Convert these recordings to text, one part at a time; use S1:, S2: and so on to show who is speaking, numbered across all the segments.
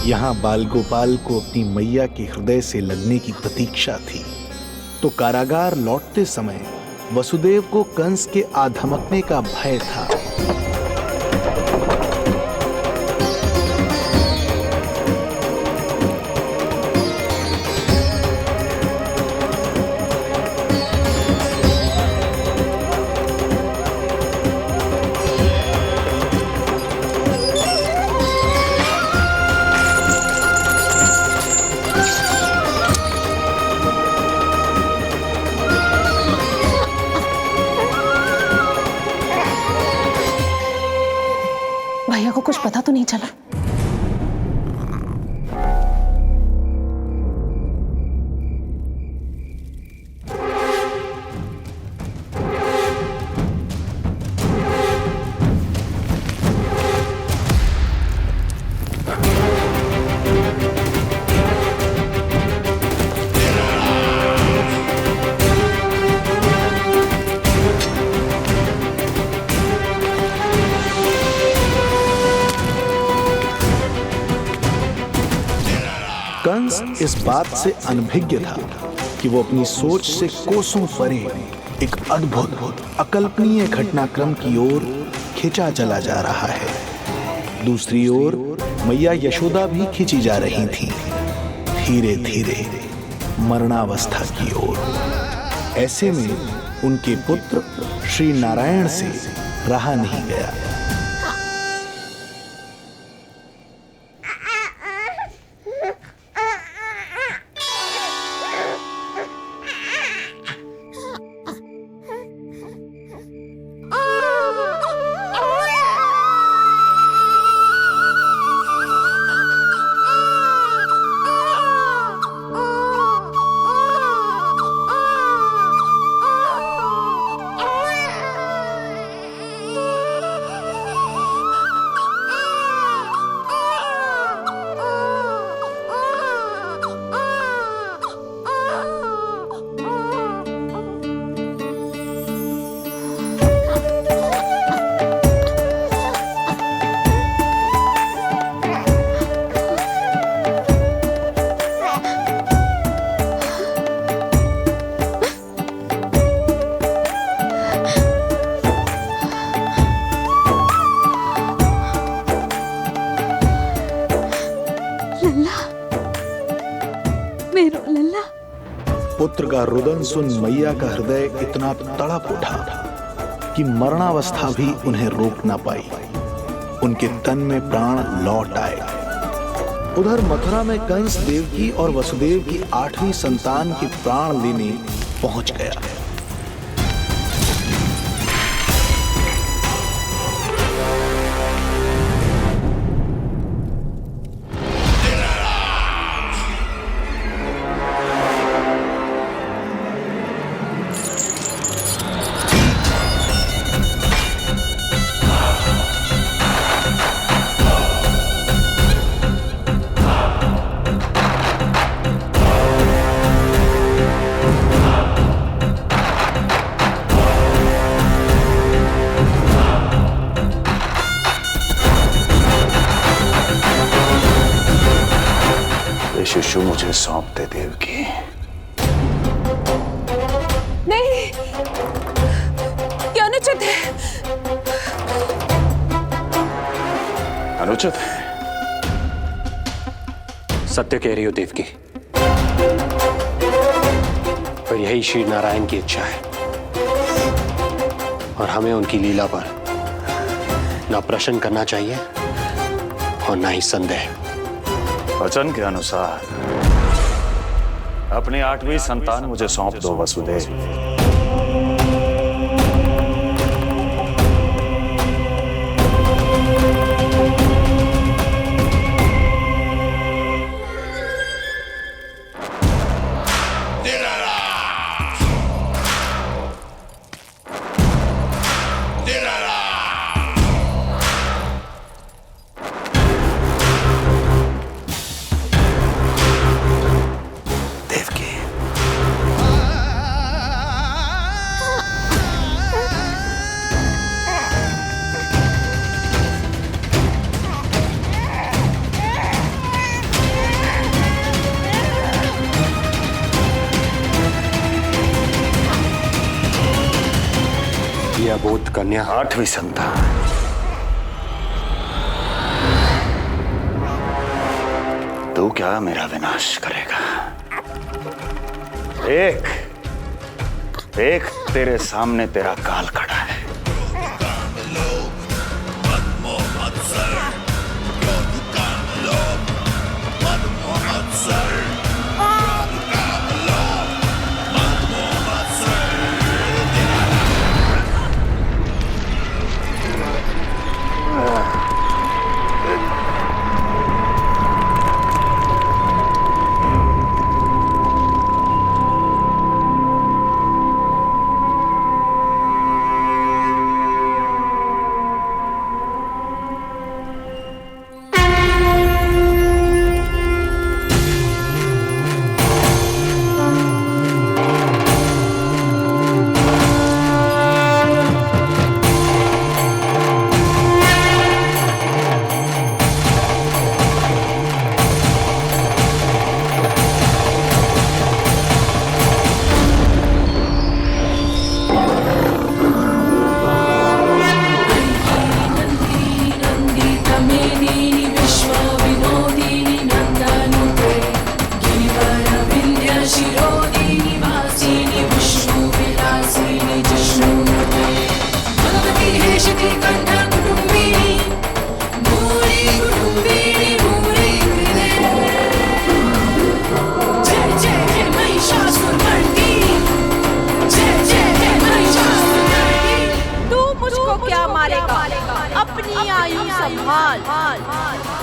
S1: यहाँ बाल गोपाल को अपनी मैया के हृदय से लगने की प्रतीक्षा थी। तो कारागार लौटते समय वसुदेव को कंस के आ धमकने का भय था।
S2: भैया को कुछ पता तो नहीं चला?
S1: कंस इस बात से अनभिज्ञ था कि वो अपनी सोच से कोसों परे एक अद्भुत अकल्पनीय घटनाक्रम की ओर खिंचा चला जा रहा है। दूसरी ओर मैया यशोदा भी खिंची जा रही थी, धीरे धीरे मरणावस्था की ओर। ऐसे में उनके पुत्र श्री नारायण से रहा नहीं गया। पुत्र का रुदन सुन मैया का हृदय इतना तड़प उठा कि मरणावस्था भी उन्हें रोक ना पाई। उनके तन में प्राण लौट आए। उधर मथुरा में कंस देवकी और वसुदेव की 8वीं संतान के प्राण लेने पहुंच गया।
S3: शिशु मुझे सौंप दे देवकी।
S2: नहीं, क्या अनुचित है?
S3: अनुचित है?
S4: सत्य कह रही हो देवकी, पर यही श्री नारायण की इच्छा है और हमें उनकी लीला पर ना प्रश्न करना चाहिए और ना ही संदेह।
S3: वचन के अनुसार अपनी 8वीं संतान मुझे सौंप दो वसुदेव।
S4: सुबोध कन्या
S3: 8वीं संतान। तू क्या मेरा विनाश करेगा? एक तेरे सामने तेरा काल खड़ा है।
S5: अपनी आयु संभाल,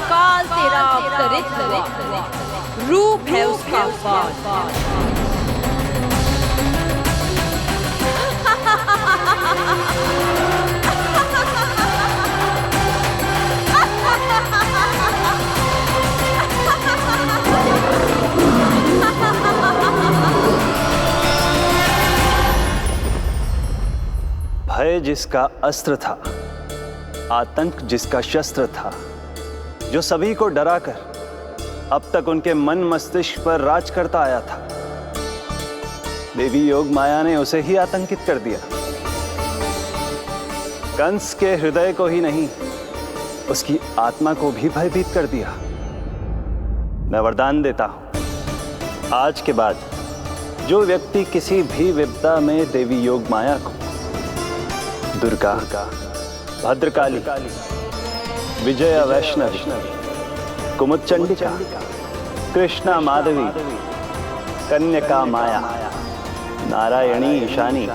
S5: काल तेरा अवतरित रूप है उसका बाल।
S3: भय जिसका अस्त्र था, आतंक जिसका शस्त्र था, जो सभी को डराकर अब तक उनके मन मस्तिष्क पर राज करता आया था, देवी योग माया ने उसे ही आतंकित कर दिया। कंस के हृदय को ही नहीं, उसकी आत्मा को भी भयभीत कर दिया। मैं वरदान देता हूं, आज के बाद जो व्यक्ति किसी भी विपदा में देवी योग माया को, दुर्गा, भद्रकाली, विजया वैष्णवी, कुमुदचंडिका, कृष्णा माधवी, कन्यका माया, नारायणी ईशानी,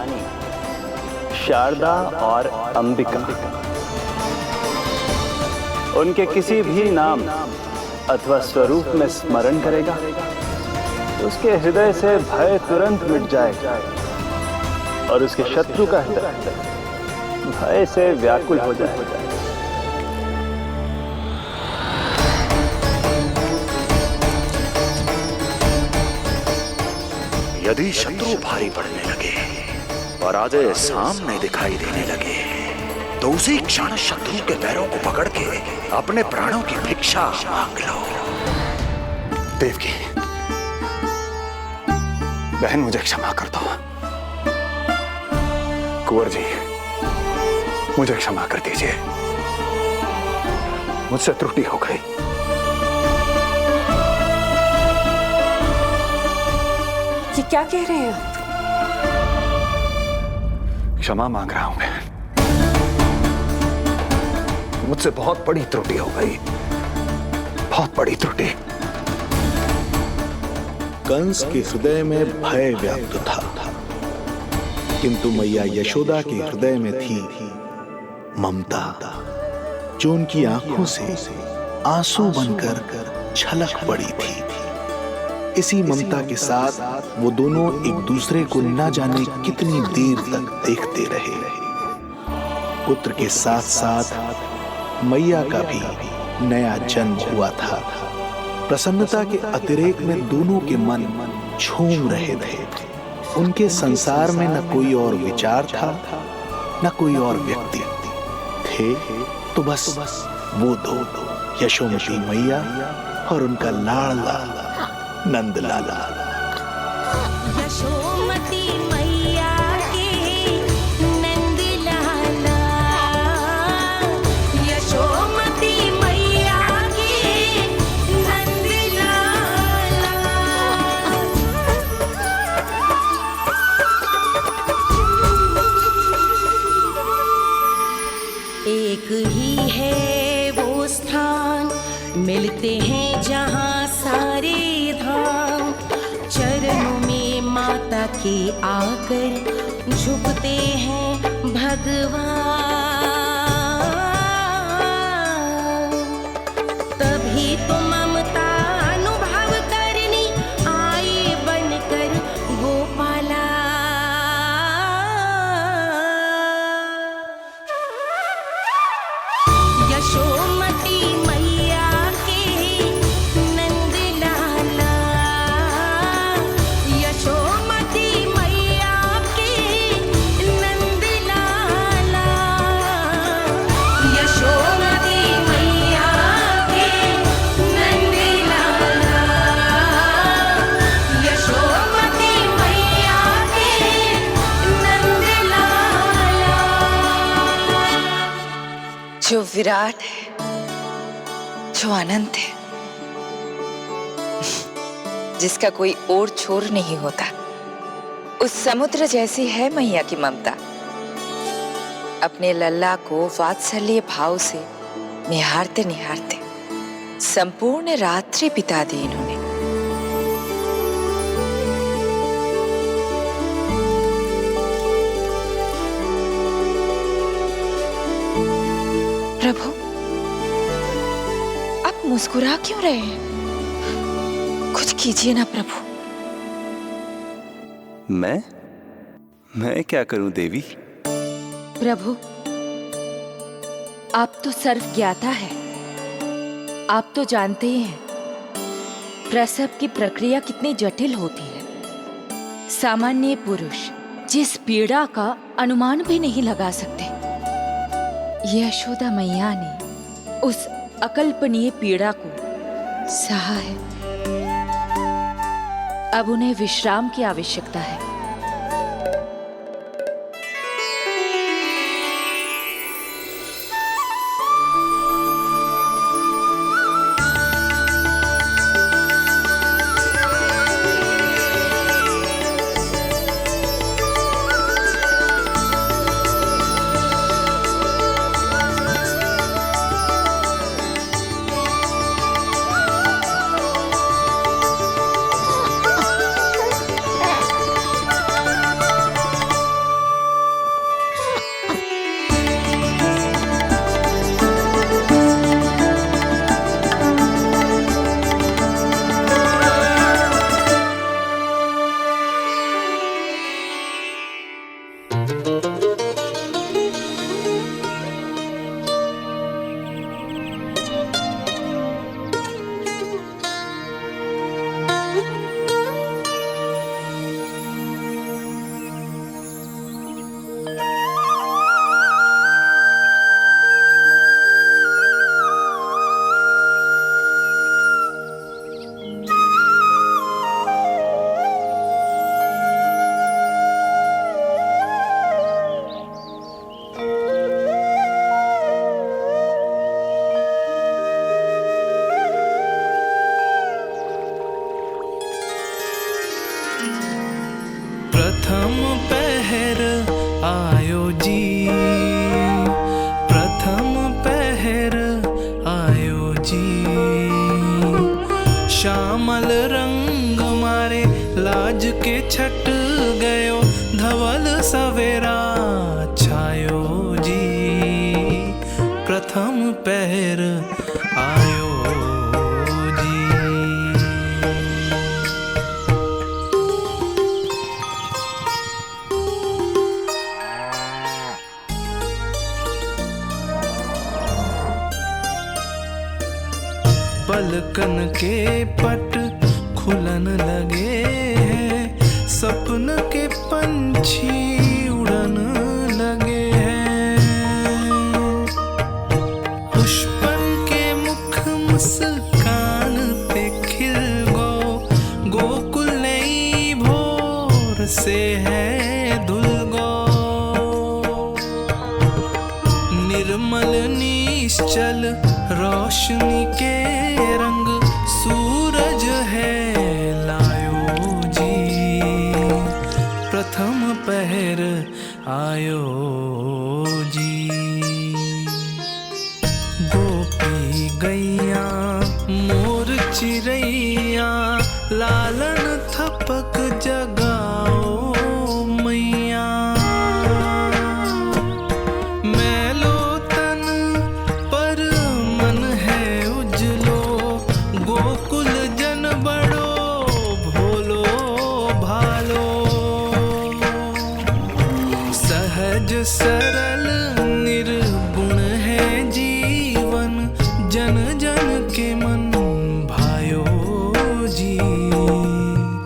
S3: शारदा और अंबिका, उनके किसी भी नाम अथवा स्वरूप में स्मरण करेगा, उसके हृदय से भय तुरंत मिट जाएगा और उसके शत्रु का हृदय भय से व्याकुल हो जाएगा।
S6: यदि शत्रु भारी पड़ने लगे और आधे सामने दिखाई देने लगे, तो उसी क्षण शत्रु के पैरों को पकड़ के अपने प्राणों की भिक्षा मांग लो।
S3: देवकी, बहन मुझे क्षमा कर दो। कुंवर जी, मुझे क्षमा कर दीजिए, मुझसे त्रुटि हो गई।
S5: ये क्या कह रहे हैं आप?
S3: क्षमा मांग रहा हूं बहन, मुझसे बहुत बड़ी त्रुटि हो गई, बहुत बड़ी त्रुटि।
S1: कंस के हृदय में भय व्याप्त था, किंतु मैया यशोदा के हृदय में थी ममता, जो उनकी आंखों से आंसू बनकर छलक पड़ी थी। इसी ममता के साथ वो दोनों एक दूसरे को न जाने कितनी देर तक देखते रहे। पुत्र के साथ साथ मैया का भी नया जन्म हुआ था। प्रसन्नता के अतिरेक में दोनों के मन झूम रहे थे। उनके संसार में न कोई और विचार था, न कोई और व्यक्ति थे, तो बस वो दो, यशोमती मैया और उनका लाडला नंद लाला।
S7: यशोमती मैया के नंद लाला हैं जहाँ सारे धाम, चरणों में माता के आकर झुकते हैं भगवान। तभी तो ममता अनुभव करनी आए बनकर गोपाला। यशोमती मैया के नंद लाला, यशोमती मैया के नंद लाला, यशोमती मैया के नंद लाला, यशोमती मैया के नंद लाला।
S8: जो विराट है, जो अनंत है, जिसका कोई और छोर नहीं होता, उस समुद्र जैसी है मैया की ममता। अपने लल्ला को वात्सल्य भाव से निहारते निहारते संपूर्ण रात्रि बिता दी इन्होंने। प्रभु, आप मुस्कुरा क्यों रहे हैं? कुछ कीजिए ना प्रभु।
S3: मैं क्या करूं देवी?
S5: प्रभु, आप तो सर्वज्ञाता है। आप तो जानते ही हैं प्रसव की प्रक्रिया कितनी जटिल होती है। सामान्य पुरुष जिस पीड़ा का अनुमान भी नहीं लगा सकते, यशोदा मैया ने उस अकल्पनीय पीड़ा को सहा है। अब उन्हें विश्राम की आवश्यकता है।
S9: प्रथम पहर आयो जी, प्रथम पहर आयो जी। श्यामल रंग मारे लाज के छट गयो, धवल सवेरा छायो जी। प्रथम पहर आयो जी। पलकन के पट खुलन लगे हैं, सपन के पंछी उड़न लगे हैं। पुष्पन के मुख मुस्कान पे खिल गो, गोकुल नई भोर से है धुल गो। निर्मल निश्चल रोशनी के रंग सूरज है लायो जी। प्रथम पहर चिड़ैया लालन थपक जगाओ मैया। मैलो तन पर मन है उजलो, गोकुल जन बड़ो भोलो भालो। सहज सरल निर्गुण है जीवन, जन जन के मन भायो जी।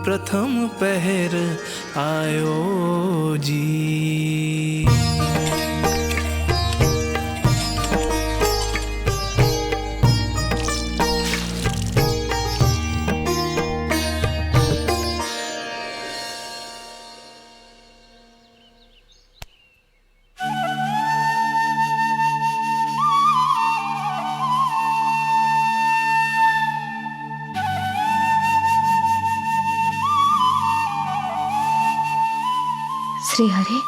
S9: प्रथम पहर आयो जी।
S2: श्री हरि,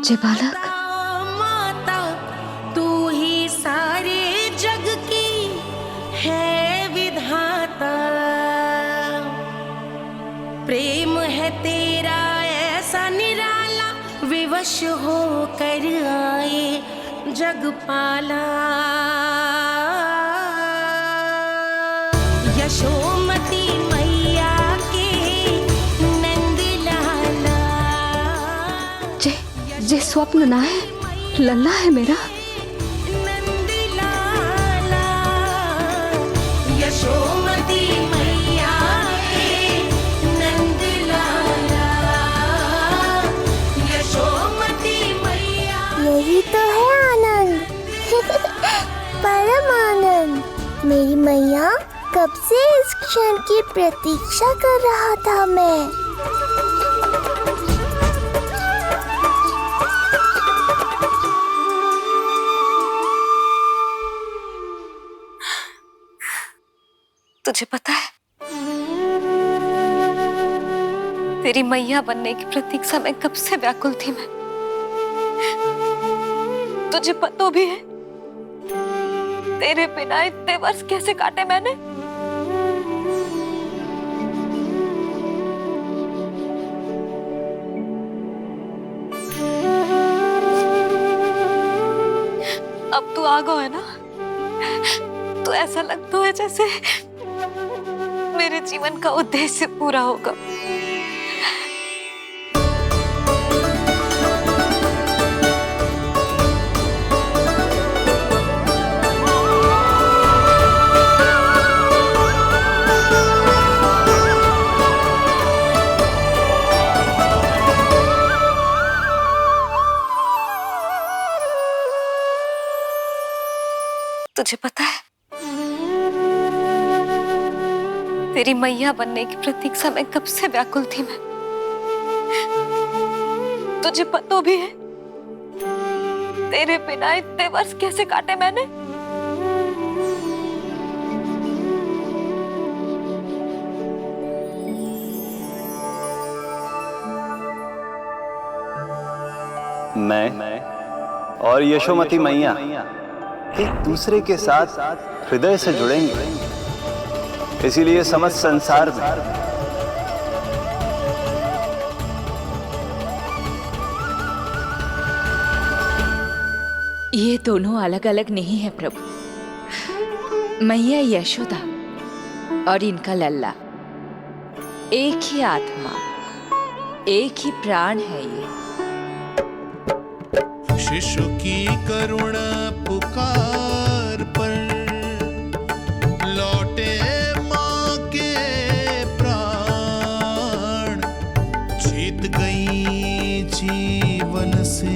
S2: जय बालक।
S7: माता तू ही सारे जग की है विधाता। प्रेम है तेरा ऐसा निराला, विवश हो कर आए जगपाला। यशोमती मैया के नंद लाला।
S2: जे स्वप्न ना है, लल्ला है मेरा।
S7: नंद लाला यशोमती मैया के नंद लाला। यशोमती मैया।
S10: यही तो है आनंद, परम आनंद। मेरी मैया, कब से इस क्षण की प्रतीक्षा कर रहा था मैं।
S2: तुझे पता है, तेरी मैया बनने की प्रतीक्षा में कब से व्याकुल थी मैं। तुझे पता भी है तेरे बिना इतने वर्ष कैसे काटे मैंने। अब तू आ गया है ना, तो ऐसा लगता है जैसे मेरे जीवन का उद्देश्य पूरा होगा। तुझे पता है, तेरी मैया बनने की प्रतीक्षा में कब से व्याकुल थी मैं। तुझे पता भी है तेरे बिना इतने वर्ष कैसे काटे मैंने।
S3: मैं और यशोमती मैया एक दूसरे के साथ हृदय से जुड़ेंगे, इसीलिए समस्त संसार में
S5: ये दोनों अलग अलग नहीं है प्रभु। मैया यशोदा और इनका लल्ला एक ही आत्मा, एक ही प्राण है ये।
S9: शिशु की करुण पुकार पर लौटे माँ के प्राण, जीत गई जीवन से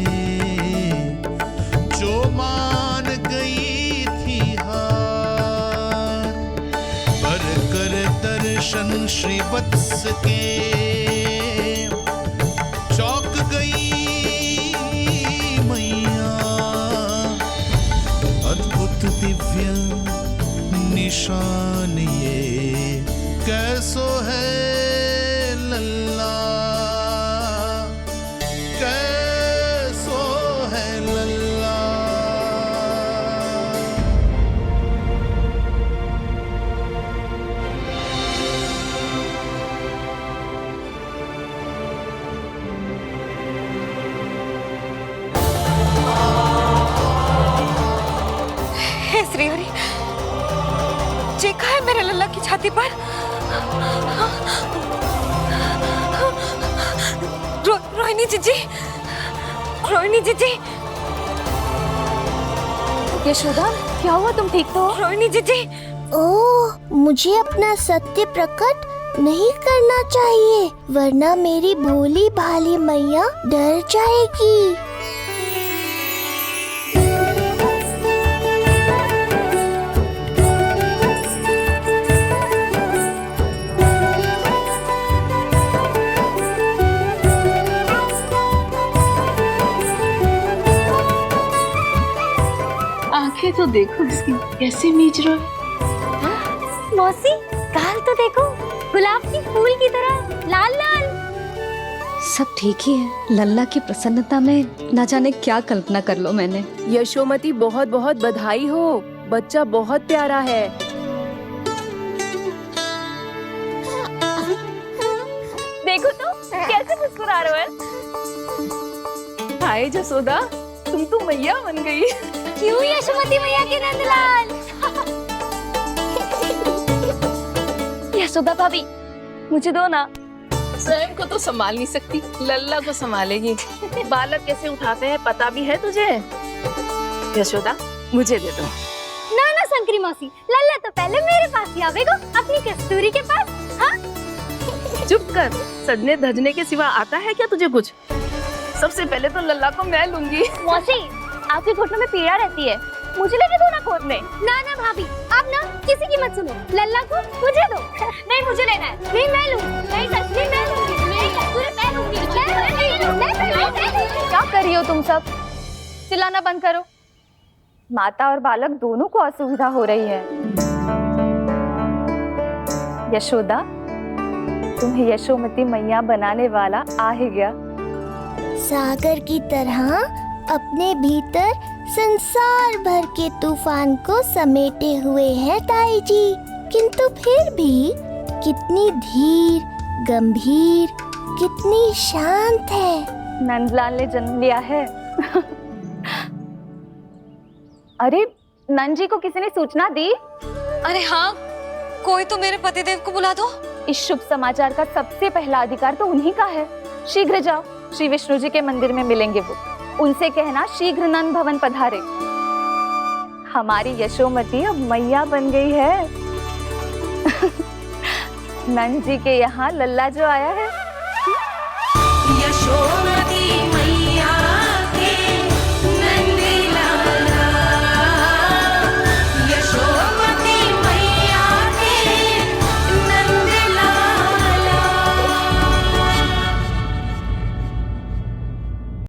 S9: जो मान गई थी हार। पर कर दर्शन श्री वत्स के चौक गई दिव्य निशान ये कैसो है लल्ला, कैसो है लल्ला।
S2: श्रीहरि, चेखा है मेरे लल्ला की छाती पर। रोहिणी जीजी, रोहिणी जीजी।
S10: यशोदा, क्या हुआ? तुम ठीक तो?
S2: रोहिणी जीजी।
S10: ओह, मुझे अपना सत्य प्रकट नहीं करना चाहिए, वरना मेरी भोली भाली मैया डर जाएगी।
S11: आंखें तो देखो इसकी कैसे मीच रहा है।
S10: मौसी, गाल तो देखो, गुलाब की फूल की तरह लाल लाल।
S12: सब ठीक ही है। लल्ला की प्रसन्नता में ना जाने क्या कल्पना कर लो मैंने।
S11: यशोमती, बहुत बहुत बधाई हो, बच्चा बहुत प्यारा है।
S2: देखो तो कैसे मुस्कुरा रहे हो।
S11: हाय जसोदा, तुम तो मैया बन गई।
S10: क्यों यशोमती मैया के नंदलाल?
S2: यशोदा भाभी, मुझे दो ना।
S11: स्वयं को तो संभाल नहीं सकती, लल्ला को संभालेगी। बालक कैसे उठाते हैं पता भी है तुझे? यशोदा, मुझे दे दो।
S10: ना ना शंकरी मौसी, लल्ला तो पहले मेरे पास ही आवेगा, अपनी कस्तूरी के पास। हाँ?
S11: चुप कर, सजने धजने के सिवा आता है क्या तुझे कुछ? सबसे पहले तो लल्ला को मैं लूंगी।
S10: मौसी, आपके घुटनों में पीड़ा रहती है, मुझे लेने दो ना गोद में। ना ना भाभी, आप ना किसी की मत सुनो, लल्ला को मुझे दो। नहीं, मुझे लेना है। नहीं, मैं लूंगी। नहीं सच, मैं लूंगी। नहीं कस्तूरी, मैं लूंगी।
S2: क्या कर रही हो तुम सब? चिल्लाना बंद करो। माता और बालक दोनों को असुविधा हो रही है। यशोदा, तुम्हें यशोमती मैया बनाने वाला आ ही गया।
S10: सागर की तरह अपने भीतर संसार भर के तूफान को समेटे हुए हैं ताई जी, किंतु फिर भी कितनी धीर, गंभीर, कितनी शांत है।
S2: नंदलाल ने जन्म लिया है। अरे, नंद जी को किसी ने सूचना दी? अरे हाँ, कोई तो मेरे पतिदेव को बुला दो। इस शुभ समाचार का सबसे पहला अधिकार तो उन्हीं का है। शीघ्र जाओ, श्री विष्णु जी के मंदिर में मिलेंगे वो। उनसे कहना शीघ्र नंद भवन पधारे। हमारी यशोमती अब मैया बन गई है। नंद जी के यहाँ लल्ला जो आया है।
S7: यशोमती